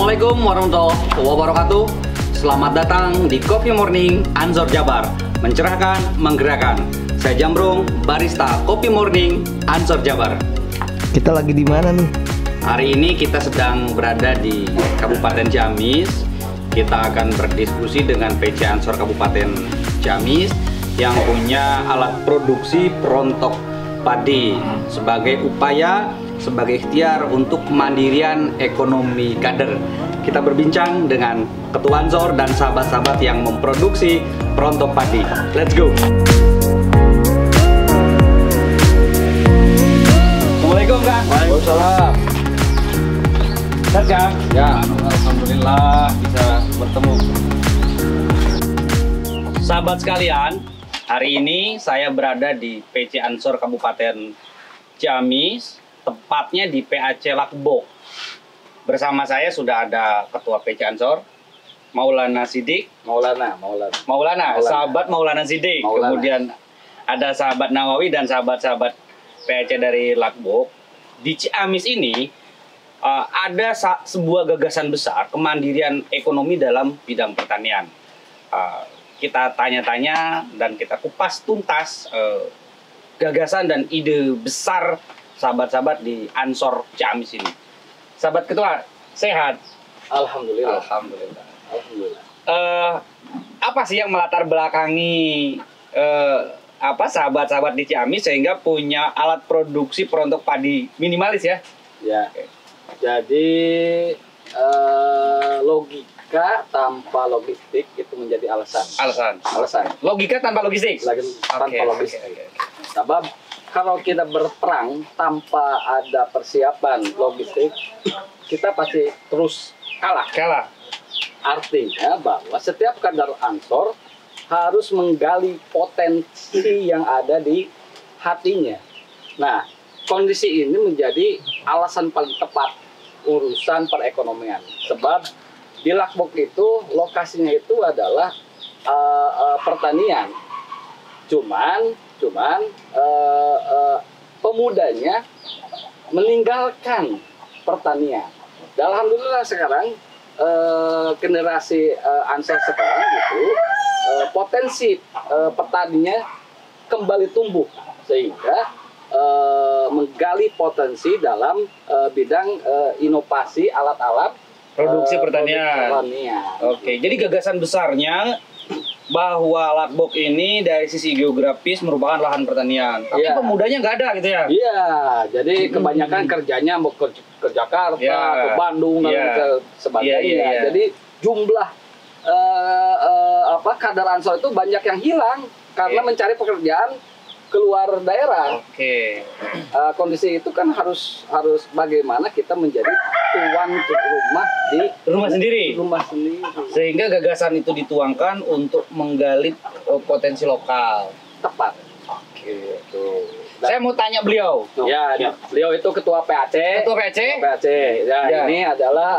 Assalamualaikum warahmatullahi wabarakatuh. Selamat datang di Coffee Morning Ansor Jabar. Mencerahkan, menggerakkan. Saya Jambrung, barista Coffee Morning Ansor Jabar. Kita lagi di mana nih? Hari ini kita sedang berada di Kabupaten Ciamis. Kita akan berdiskusi dengan PC Ansor Kabupaten Ciamis yang punya alat produksi perontok padi sebagai upaya, sebagai ikhtiar untuk kemandirian ekonomi kader. Kita berbincang dengan Ketua Ansor dan sahabat-sahabat yang memproduksi perontok padi. Let's go! Assalamualaikum Kang. Waalaikumsalam. Sehat Kang? Ya, alhamdulillah bisa bertemu. Sahabat sekalian, hari ini saya berada di PC Ansor Kabupaten Ciamis, tepatnya di PAC Lakbok. Bersama saya sudah ada Ketua PC Ansor, Maulana Sidik. Maulana. Sahabat Maulana Sidik. Maulana. Kemudian ada sahabat Nawawi dan sahabat-sahabat PAC dari Lakbok. Di Ciamis ini ada sebuah gagasan besar kemandirian ekonomi dalam bidang pertanian. Kita tanya-tanya dan kita kupas tuntas gagasan dan ide besar sahabat-sahabat di Ansor Ciamis ini. Sahabat Ketua, sehat? Alhamdulillah. Apa sih yang melatar belakangi sahabat-sahabat di Ciamis sehingga punya alat produksi perontok padi minimalis ya? Ya. Jadi logika tanpa logistik itu menjadi alasan. Logika tanpa logistik. Tanpa logistik. Sebab kalau kita berperang tanpa ada persiapan logistik, kita pasti terus kalah. Artinya bahwa setiap kader Ansor harus menggali potensi yang ada di hatinya. Nah, kondisi ini menjadi alasan paling tepat urusan perekonomian. Sebab di Lakbok itu lokasinya itu adalah pertanian. Cuman pemudanya meninggalkan pertanian. Dan alhamdulillah sekarang generasi Ansor sekarang itu potensi petaninya kembali tumbuh sehingga menggali potensi dalam bidang inovasi alat-alat Produksi pertanian. Oke, jadi gagasan besarnya bahwa Lakbok ini dari sisi geografis merupakan lahan pertanian, tapi pemudanya nggak ada gitu ya? Iya, jadi kebanyakan kerjanya mau ke Jakarta, ke Bandung dan sebagainya. Jadi jumlah kader Ansor itu banyak yang hilang karena mencari pekerjaan keluar daerah. Kondisi itu kan harus bagaimana kita menjadi tuan rumah di rumah sendiri. Sehingga gagasan itu dituangkan untuk menggali potensi lokal. Tepat. Saya mau tanya beliau. Beliau itu ketua PAC. Ini adalah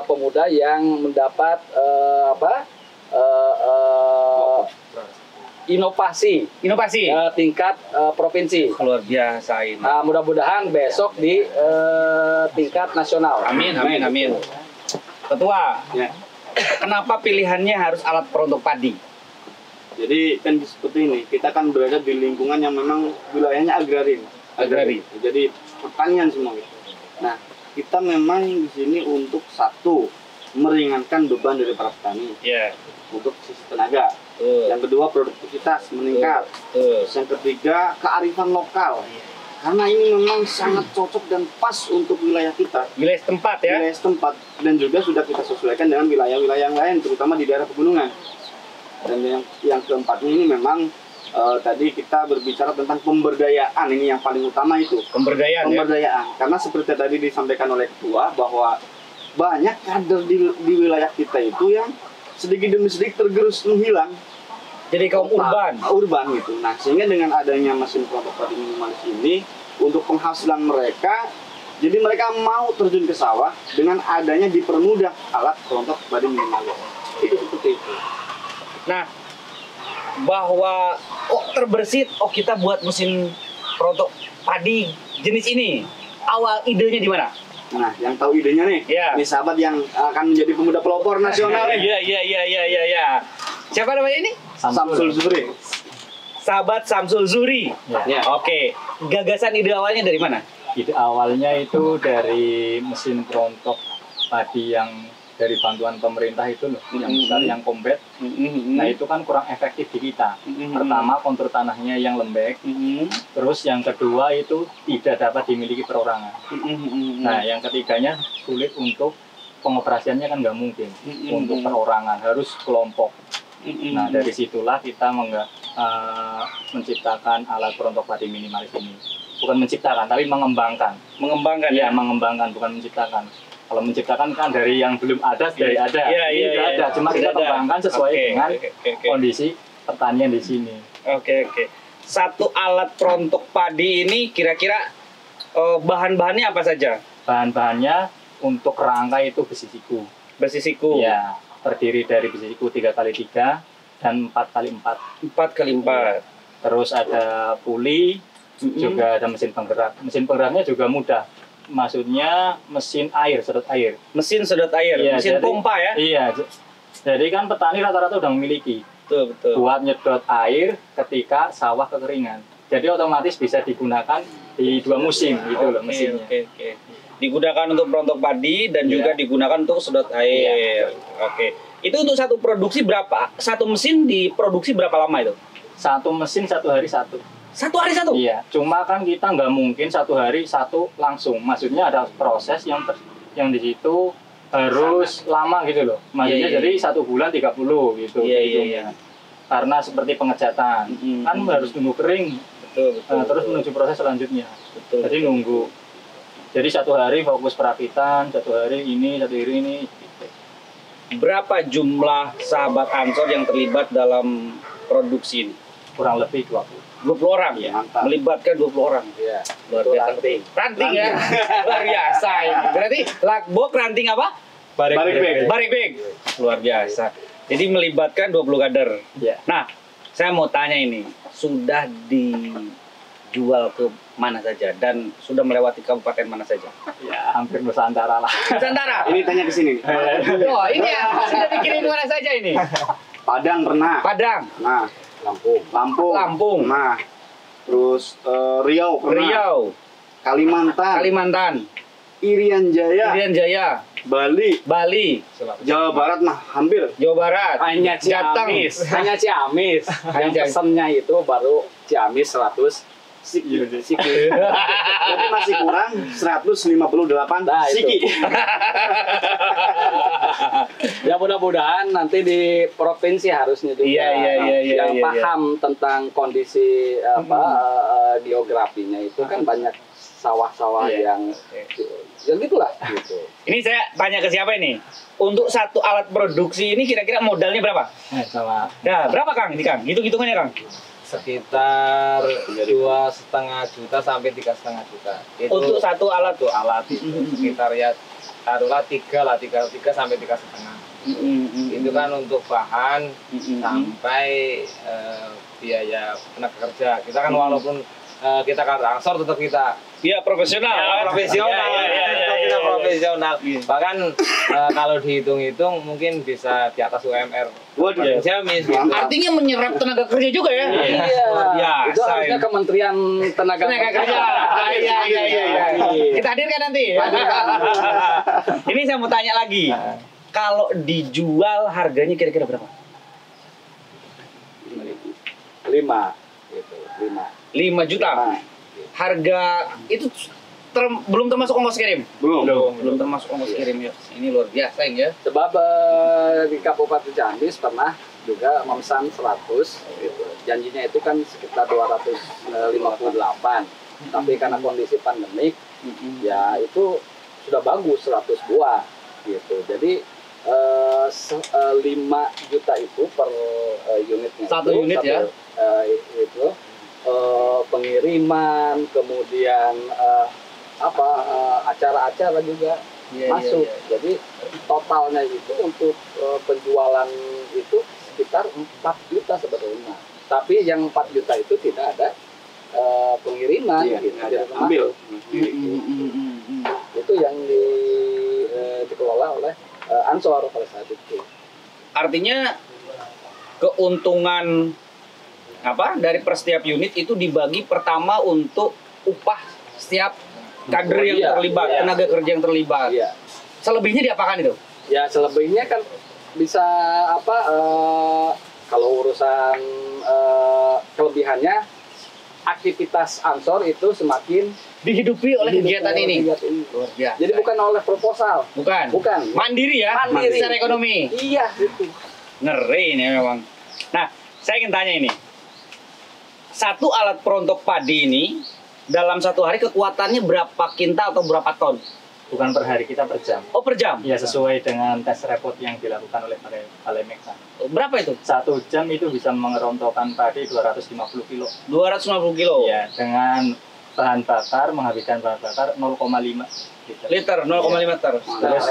pemuda yang mendapat inovasi tingkat provinsi. Luar biasa ini. Mudah-mudahan besok di tingkat nasional. Amin. Ketua, kenapa pilihannya harus alat perontok padi? Jadi kan seperti ini, kita kan berada di lingkungan yang memang wilayahnya agrari. Jadi pertanian semua gitu. Nah, kita memang di sini untuk satu meringankan beban dari para petani. Untuk sisi tenaga. Yang kedua, produktivitas meningkat. Yang ketiga, kearifan lokal. Karena ini memang sangat cocok dan pas untuk wilayah kita. Wilayah setempat ya? Wilayah setempat. Dan juga sudah kita sesuaikan dengan wilayah-wilayah yang lain, terutama di daerah pegunungan. Dan yang keempat ini memang tadi kita berbicara tentang pemberdayaan. Ini yang paling utama itu. Pemberdayaan. Karena seperti tadi disampaikan oleh Ketua bahwa banyak kader di wilayah kita itu yang sedikit demi sedikit tergerus menghilang. Jadi kaum urban gitu. Nah, sehingga dengan adanya mesin perontok padi minimalis ini untuk penghasilan mereka, jadi mereka mau terjun ke sawah dengan adanya dipermudah alat perontok padi minimalis. Itu seperti itu. Nah, bahwa terbersit, kita buat mesin perontok padi jenis ini. Awal idenya di mana? Nah, yang tahu idenya nih, Iya. nih sahabat yang akan menjadi pemuda pelopor nasional nih. Iya. Siapa namanya ini? Samsul Zuri. Sahabat Samsul Zuri. Ya. Oke. Gagasan ide awalnya dari mana? Ide awalnya itu dari mesin perontok padi yang dari bantuan pemerintah itu loh, yang besar, yang combat. Nah itu kan kurang efektif di kita. Pertama, kontur tanahnya yang lembek. Terus yang kedua itu tidak dapat dimiliki perorangan. Nah yang ketiganya sulit untuk pengoperasiannya kan nggak mungkin. Untuk perorangan harus kelompok. Nah dari situlah kita menciptakan alat perontok padi minimalis ini. Bukan menciptakan, tapi mengembangkan. Mengembangkan Ya, mengembangkan, bukan menciptakan. Kalau menciptakan kan dari yang belum ada, dari ada. Ini sudah ada, cuma kita kembangkan sesuai dengan kondisi pertanian di sini. Oke. Satu alat perontok padi ini kira-kira bahan-bahannya apa saja? Bahan-bahannya untuk rangka itu besi siku. Besi siku. Ya, terdiri dari besi siku 3x3 dan 4x4. 4x4. Terus ada puli, juga ada mesin penggerak. Mesin penggeraknya juga mudah. Maksudnya mesin air, sedot air. Mesin sedot air, Iya, mesin jadi- pompa ya? Iya, jadi kan petani rata-rata udah memiliki Betul. buat nyedot air ketika sawah kekeringan. Jadi otomatis bisa digunakan di dua musim gitu loh mesinnya. Oke. Digunakan untuk perontok padi dan juga digunakan untuk sedot air. Oke. Itu untuk satu produksi berapa? Satu mesin diproduksi berapa lama itu? Satu mesin satu hari satu. Satu hari satu? Iya, cuma kan kita nggak mungkin satu hari satu langsung. Maksudnya ada proses yang di situ harus lama gitu loh. Maksudnya Iya. jadi 1 bulan 30 gitu. Iya. hitungnya. Karena seperti pengecatan, kan harus nunggu kering, Betul. terus menuju proses selanjutnya. Betul. Jadi nunggu. Jadi 1 hari fokus perakitan, 1 hari ini, 1 hari ini. Berapa jumlah sahabat Ansor yang terlibat dalam produksi ini? Kurang lebih 20. 20 orang ya? Mantap. Melibatkan 20 orang. Iya. Luar biasa. Ranting ya? Luar biasa ini. Berarti lakbok ranting apa? Barik bag. Barik bag. Luar biasa. Jadi melibatkan 20 kader. Ya. Nah, saya mau tanya ini, sudah dijual ke mana saja dan sudah melewati kabupaten mana saja? Ya, hampir Nusantara lah. Nusantara. Ini tanya ke sini nih. Oh, ini ya, sudah dikirim ke mana saja ini? Padang pernah. Padang, Nah, Lampung. Lampung. Nah, terus Riau pernah. Riau, Kalimantan. Kalimantan, Irian Jaya. Irian Jaya, Bali. Bali, Jawa Barat mah hampir. Jawa Barat, Hanya Jateng. Ciamis. Hanya Ciamis. Yang Ciamis. pesennya itu baru Ciamis 100 siki. Jadi masih kurang 158 Nah, itu. siki. Ya mudah-mudahan nanti di provinsi harusnya juga Iya, yang iya. paham tentang kondisi geografinya itu kan banyak sawah-sawah Iya. yang ya gitulah gitu. Ini saya tanya ke siapa ini? Untuk satu alat produksi ini kira-kira modalnya berapa? Sama Nah, berapa Kang? Ini Kang, hitung-hitungannya Kang. Sekitar 2,5 juta sampai 3,5 juta. Itu Untuk satu alat satu alat itu sekitar ya taruhlah 3 sampai 3,5. Itu kan untuk bahan sampai biaya tenaga kerja. Kita kan walaupun kita kan Ansor tetap kita Iya, profesional. profesional, Iya. kita profesional. Bahkan kalau dihitung-hitung mungkin bisa di atas UMR. Waduh. Jamis gitu. Artinya menyerap tenaga kerja juga ya? Iya. Itu Biasa harusnya ini. Kementerian Tenaga Kerja. Iya. Kita hadirkan nanti. Ini saya mau tanya lagi. Kalau dijual harganya kira-kira berapa? 5 gitu, 5. 5 juta. Nah, Harga itu belum termasuk ongkos kirim. Belum. Termasuk ongkos kirim ya. Ini luar biasa ya. sebab di Kabupaten Ciamis pernah juga memesan 100 gitu. Janjinya itu kan sekitar 258. Tapi karena kondisi pandemik ya itu sudah bagus 100 buah gitu. Jadi 5 juta itu per unitnya. Satu unit ya? Itu pengiriman, kemudian acara-acara juga masuk. Jadi totalnya itu untuk penjualan itu sekitar 4 juta sebetulnya. Tapi yang 4 juta itu tidak ada pengiriman Iya, gitu. ada Jadi ambil. Jadi itu yang dikelola oleh Ansor pada saat itu. Artinya keuntungan dari per setiap unit itu dibagi pertama untuk upah setiap kader yang terlibat, tenaga kerja yang terlibat. Iya. Selebihnya diapakan itu? Ya selebihnya kan bisa kalau urusan kelebihannya aktivitas Ansor itu semakin Dihidupi oleh kegiatan ini. Luar biasa. Jadi bukan oleh proposal. Bukan. Mandiri Secara ekonomi. Iya itu. Ngeri ini memang. Nah, saya ingin tanya ini. Satu alat perontok padi ini dalam satu hari kekuatannya berapa kintal atau berapa ton? Bukan per hari, kita per jam. Oh, per jam? Ya, sesuai dengan tes repot yang dilakukan oleh Balai Meksa. Berapa itu? 1 jam itu bisa mengerontokkan padi 250 kilo. 250 kilo? Ya, dengan bahan bakar, menghabiskan bahan bakar 0,5 liter. 0,5 liter. Terus,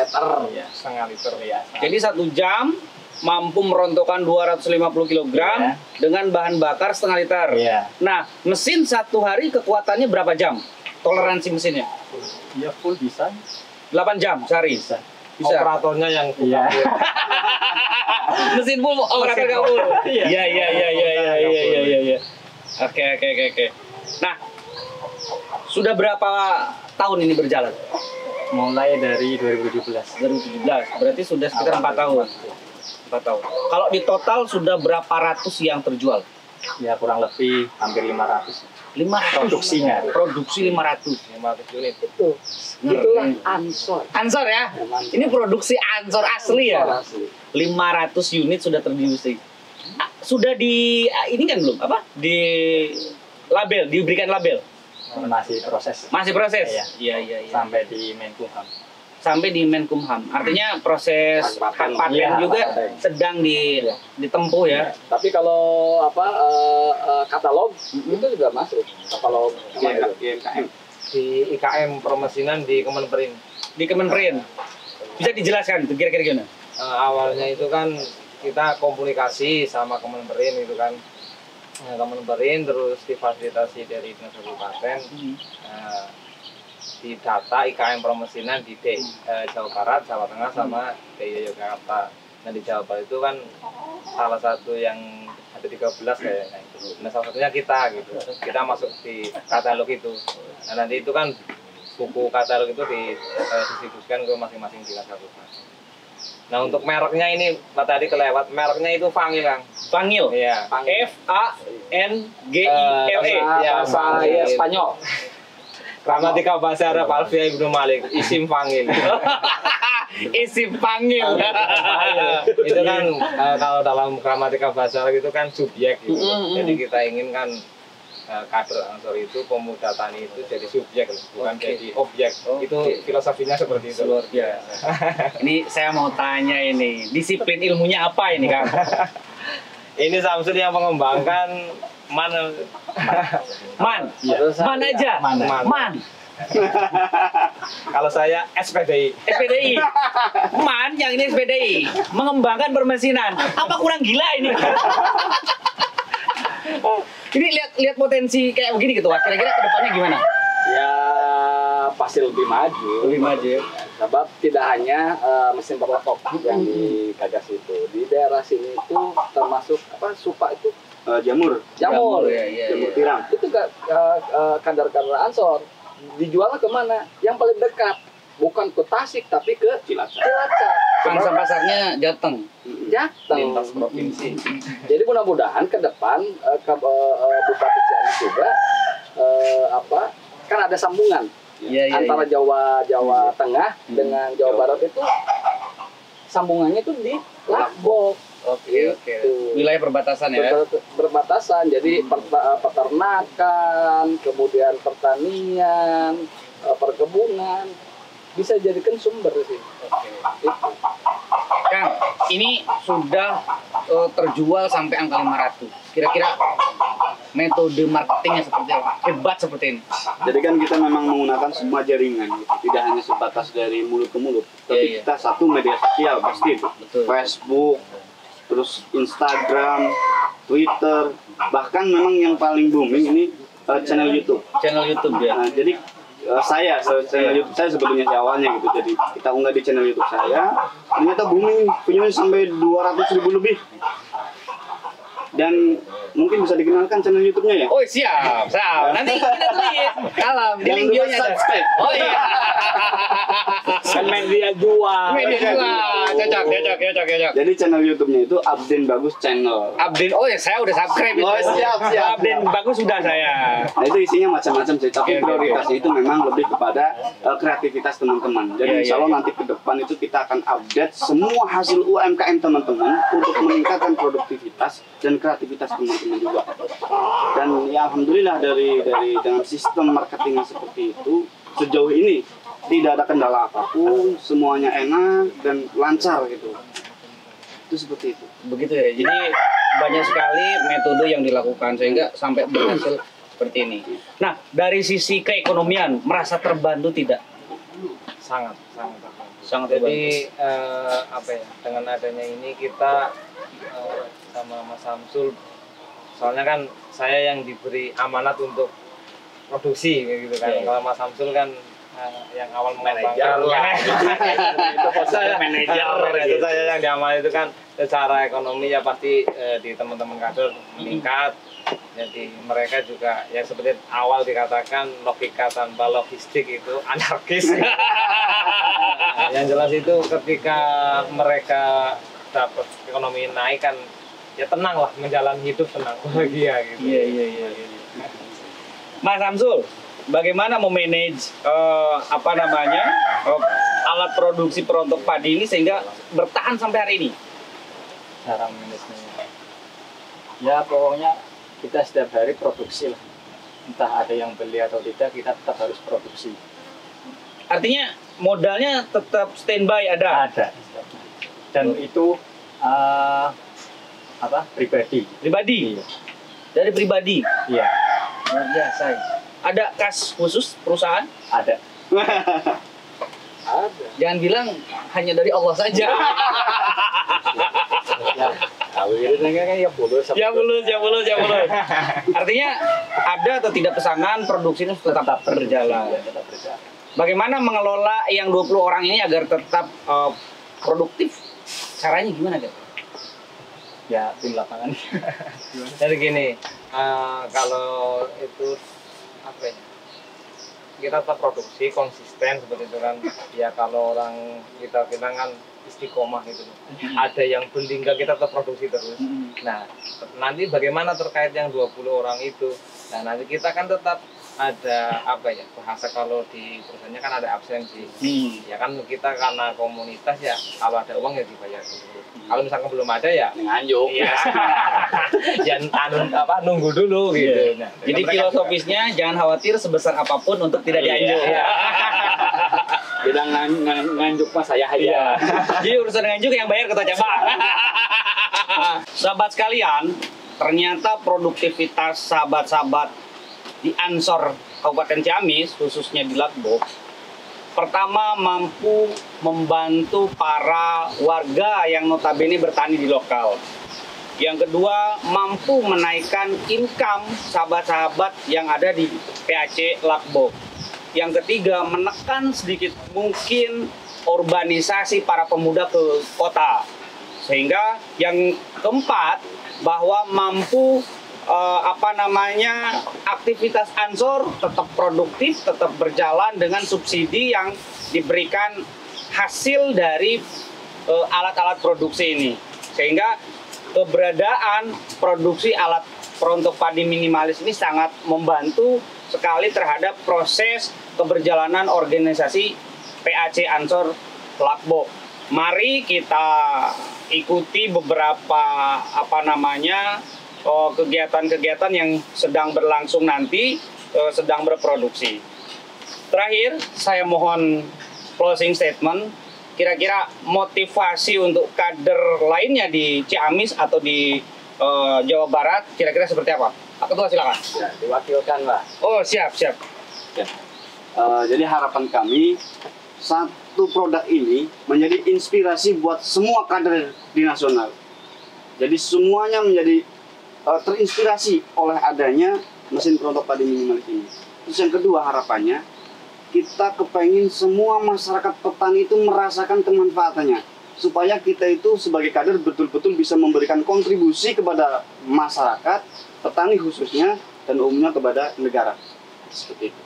Ya, setengah liter. Ya. Jadi 1 jam mampu merontokkan 250 kg dengan bahan bakar setengah liter. Iya. Nah, mesin satu hari kekuatannya berapa jam? Toleransi mesinnya? Ya, full bisa. 8 jam sehari? Bisa. Operatornya yang Iya. Mesin full, operator nggak full? Iya. Iya. Oke. Nah, sudah berapa tahun ini berjalan? Mulai dari 2017. 2017, berarti sudah sekitar 4 tahun. 4 tahun. Kalau di total sudah berapa ratus yang terjual? Ya, kurang lebih hampir 500. 500. Produksi 500 unit. Itulah Ansor. Ansor ya? Ini produksi Ansor asli ya? Asli. 500 unit sudah terdistribusi. Sudah di ini kan belum? Di label, diberikan label? Masih proses. Masih proses? Iya. Sampai di Menkumham. Artinya proses hak paten juga sedang ditempuh ya. Tapi kalau katalog itu juga masuk. Katalog IMKM. Di IKM Permesinan di Kemenperin. Di Kemenperin. Bisa dijelaskan kira-kira gimana? Awalnya itu kan kita komunikasi sama Kemenperin itu kan. Kemenperin terus difasilitasi dari Dinas Kabupaten. Di data IKM Permesinan di Jawa Barat, Jawa Tengah sama DIY Yogyakarta. Nah di Jawa Barat itu kan salah satu yang ada 13 kayaknya itu. Nah salah satunya kita gitu. Kita masuk di katalog itu. Nah nanti itu kan buku katalog itu didistribusikan ke masing-masing dinas kabupaten. Nah untuk mereknya ini tadi kelewat, mereknya itu Fangil, Kang. Fangil? Iya. F-A-N-G-I-L-E. bahasa Spanyol. Gramatika bahasa Arab Alfiah Ibnu Malik, isim Fangil. Isim Fangil. Itu kan kalau dalam gramatika bahasa Arab itu kan subjek gitu. Jadi kita ingin kan kader Ansor itu, pemuda tani itu jadi subjek, bukan jadi objek. Itu filosofinya seperti itu. Luar biasa. Ini saya mau tanya ini, disiplin ilmunya apa ini, Kang? Ini Samsul yang mengembangkan Man aja. Kalau saya SPDI. Man yang ini SPDI mengembangkan permesinan. Apa kurang gila ini? Ini lihat potensi kayak begini gitu, Pak. Kira-kira kedepannya gimana? Ya pasti lebih maju. Sebab tidak hanya mesin perotok yang digagas itu. Di daerah sini itu termasuk supa itu Jamur jamur tiram. Itu kadar-kadar Ansor dijualnya kemana? Yang paling dekat, bukan ke Tasik tapi ke Cilacap. Pangsa pasarnya Jateng. Lintas provinsi. Jadi mudah-mudahan ke depan Bupati Ciamis juga kan ada sambungan antara Jawa Tengah dengan Jawa Barat itu sambungannya itu di Lombok. Oke. Wilayah perbatasan ya? Perbatasan, jadi peternakan, kemudian pertanian, perkebunan, bisa jadikan sumber sih. Kang, ini sudah terjual sampai angka 500. Kira-kira metode marketingnya seperti apa? Hebat seperti ini. Jadi kan kita memang menggunakan semua jaringan, gitu. Tidak hanya sebatas dari mulut ke mulut, tapi kita satu media sosial pasti, Facebook, terus Instagram, Twitter, bahkan memang yang paling booming ini channel YouTube. Channel YouTube ya. Nah, jadi channel YouTube saya sebetulnya di awalnya gitu. Jadi kita unggah di channel YouTube saya, ternyata booming, view-nya sampai 200.000 lebih. Dan mungkin bisa dikenalkan channel YouTube-nya ya? Oh siap. Nanti kita tulis kalem di link bio-nya ada. Oh iya. Kan media jual. Cocok. Jadi channel YouTube-nya itu Abden Bagus Channel. Abden, oh ya saya udah subscribe itu. Oh, siap. Abden Bagus sudah saya. Nah itu isinya macam-macam sih, tapi prioritasnya itu memang lebih kepada kreativitas teman-teman. Jadi insya Allah nanti ke depan itu kita akan update semua hasil UMKM teman-teman untuk meningkatkan produktivitas dan kreativitas teman-teman juga. Dan ya alhamdulillah dari dengan sistem marketing seperti itu sejauh ini tidak ada kendala apapun, semuanya enak dan lancar gitu. Itu seperti itu. Begitu ya. Jadi banyak sekali metode yang dilakukan sehingga sampai berhasil seperti ini. Nah, dari sisi keekonomian merasa terbantu tidak? Sangat Sangat Jadi apa ya, dengan adanya ini kita sama Mas Samsul, soalnya kan saya yang diberi amanat untuk produksi gitu kan. Kalau Mas Samsul kan yang awal mengembangkan itu saya manajer itu saya yang diamanat itu kan secara ekonomi ya pasti di teman-teman kader meningkat. Jadi mereka juga ya seperti awal dikatakan logika tanpa logistik itu anarkis. Yang jelas itu ketika mereka dapat ekonomi naik kan ya tenang lah, menjalani hidup tenang, bahagia gitu. Iya. Mas Samsul, bagaimana memanage alat produksi perontok padi ini sehingga bertahan sampai hari ini? Cara manajemennya, ya pokoknya kita setiap hari produksi lah, entah ada yang beli atau tidak, kita tetap harus produksi. Artinya modalnya tetap standby ada? Ada, dan itu pribadi. Iya. Dari pribadi? Iya. Luar biasa. Ada kas khusus perusahaan? Ada. Jangan bilang hanya dari Allah saja. Ya bulus. Artinya ada atau tidak pesanan, produksi ini tetap berjalan. Bagaimana mengelola yang 20 orang ini agar tetap produktif? Caranya gimana, Dek? Ya tim lapangan. Jadi gini, kalau itu apa ya? Kita tetap produksi konsisten seperti itu kan. Ya kalau orang kita bilang kan istiqomah gitu. Ada yang beli enggak, kita tetap produksi terus. Nah, nanti bagaimana terkait yang 20 orang itu? Nah, nanti kita kan tetap ada apa ya, bahasa kalau di perusahaannya kan ada absensi. Ya kan kita karena komunitas ya, kalau ada uang ya dibayar dulu. Kalau misalkan belum ada ya nganjuk. Iya. Jangan nunggu dulu gitu. Nah, jadi filosofisnya jangan khawatir sebesar apapun untuk tidak dianjuk. Bilang nganjuk pas saya aja. Jadi urusan nganjuk yang bayar ketua cabang. Sahabat sekalian, ternyata produktivitas sahabat-sahabat di Ansor Kabupaten Ciamis, khususnya di Lakbok, pertama mampu membantu para warga yang notabene bertani di lokal. Yang kedua, mampu menaikkan income sahabat-sahabat yang ada di PAC Lakbok. Yang ketiga, menekan sedikit mungkin urbanisasi para pemuda ke kota. Sehingga yang keempat, bahwa mampu aktivitas Ansor tetap produktif, tetap berjalan dengan subsidi yang diberikan hasil dari alat-alat produksi ini. Sehingga keberadaan produksi alat perontok padi minimalis ini sangat membantu sekali terhadap proses keberjalanan organisasi PAC Ansor Lakbok. Mari kita ikuti beberapa kegiatan-kegiatan yang sedang berlangsung nanti, sedang berproduksi. Terakhir, saya mohon closing statement. Kira-kira motivasi untuk kader lainnya di Ciamis atau di Jawa Barat, kira-kira seperti apa? Pak Ketua silakan. Ya, diwakilkan Pak. Oh siap. Ya. Jadi harapan kami, satu produk ini menjadi inspirasi buat semua kader di nasional. Jadi semuanya menjadi terinspirasi oleh adanya mesin perontok padi minimalis ini. Terus yang kedua harapannya, kita kepengen semua masyarakat petani itu merasakan kemanfaatannya, supaya kita itu sebagai kader betul-betul bisa memberikan kontribusi kepada masyarakat, petani khususnya, dan umumnya kepada negara. Seperti itu.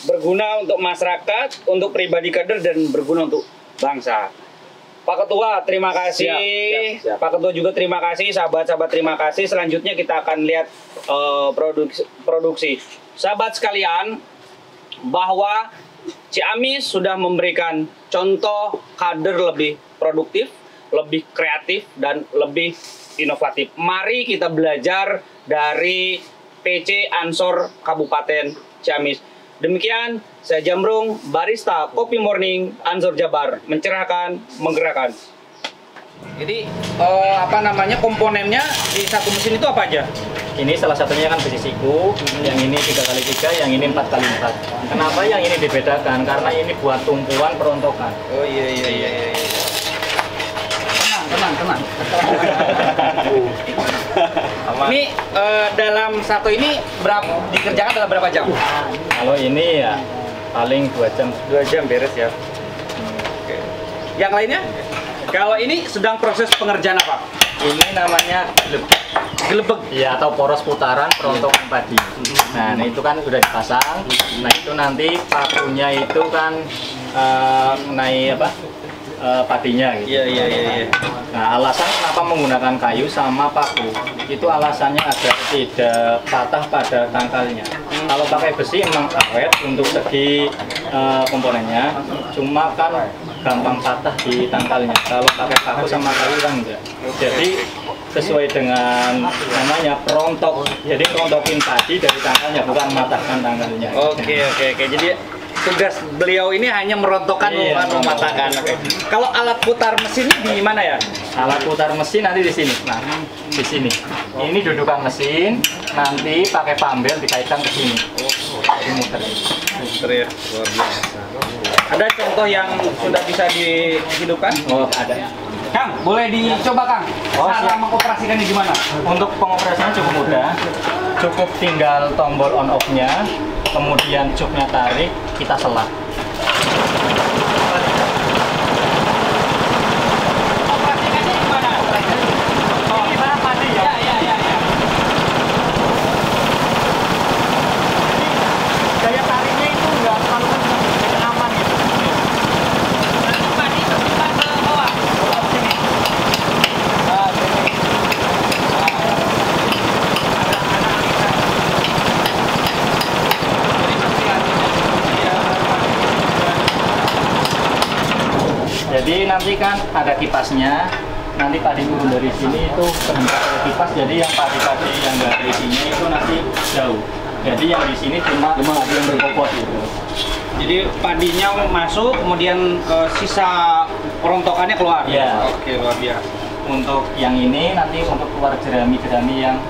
Berguna untuk masyarakat, untuk pribadi kader, dan berguna untuk bangsa. Pak Ketua, terima kasih. Siap. Pak Ketua juga terima kasih. Sahabat-sahabat terima kasih. Selanjutnya kita akan lihat produksi. Sahabat sekalian, bahwa Ciamis sudah memberikan contoh kader lebih produktif, lebih kreatif, dan lebih inovatif. Mari kita belajar dari PC Ansor Kabupaten Ciamis. Demikian, saya Jamrung, barista Kopi Morning Ansor Jabar, mencerahkan, menggerakkan. Jadi komponennya di satu mesin itu apa aja? Ini salah satunya kan besi siku, yang ini 3x3, yang ini 4x4. Kenapa yang ini dibedakan? Karena ini buat tumpuan perontokan. Oh iya. Tenang. Ini dalam satu ini dikerjakan dalam berapa jam? Kalau ini ya paling 2 jam. 2 jam beres ya. Oke. Yang lainnya? Kalau ini sedang proses pengerjaan apa? Ini namanya Gelebeg. ya, atau poros putaran perontokan padi. Nah, itu kan udah dipasang. Nah, itu nanti pakunya itu kan naik padinya gitu. Iya. Nah, alasan kenapa menggunakan kayu sama paku itu alasannya agar tidak patah pada tangkalnya. Kalau pakai besi emang awet untuk segi komponennya, cuma kan gampang patah di tangkalnya. Kalau pakai paku sama kayu kan enggak. Jadi sesuai dengan namanya perontok. Jadi perontokin padi dari tangkalnya, bukan matahkan tangkalnya. Oke. Jadi tugas beliau ini hanya merontokkan, bukan mematahkan. Oke. Kalau alat putar mesinnya di mana ya? Alat putar mesin nanti di sini. Nah, di sini. Ini dudukan mesin, nanti pakai pambel dikaitkan ke sini. Muter. Ya, luar biasa. Ada contoh yang sudah bisa dihidupkan? Oh, ada. Kang, boleh dicoba Kang? Oh, cara siap. mengoperasikannya gimana? Untuk pengoperasiannya cukup mudah. Cukup tinggal tombol on off-nya, kemudian cuknya tarik, kita selah. Operasikannya gimana? Oh, gimana padi ya? Ya. Daya tariknya itu nggak terlalu kencang, jadi aman gitu. Nanti padi tersimpan ke bawah. Sini. Jadi nanti kan ada kipasnya, nanti padi turun dari sini itu terhempas ke kipas, jadi yang padi-padi yang nggak ada isinya itu nanti jauh. Jadi yang di sini cuma padi yang berbobot gitu. Jadi padinya masuk, kemudian sisa perontokannya keluar. Iya. Oke, luar biasa. Untuk yang ini nanti untuk keluar jerami-jerami yang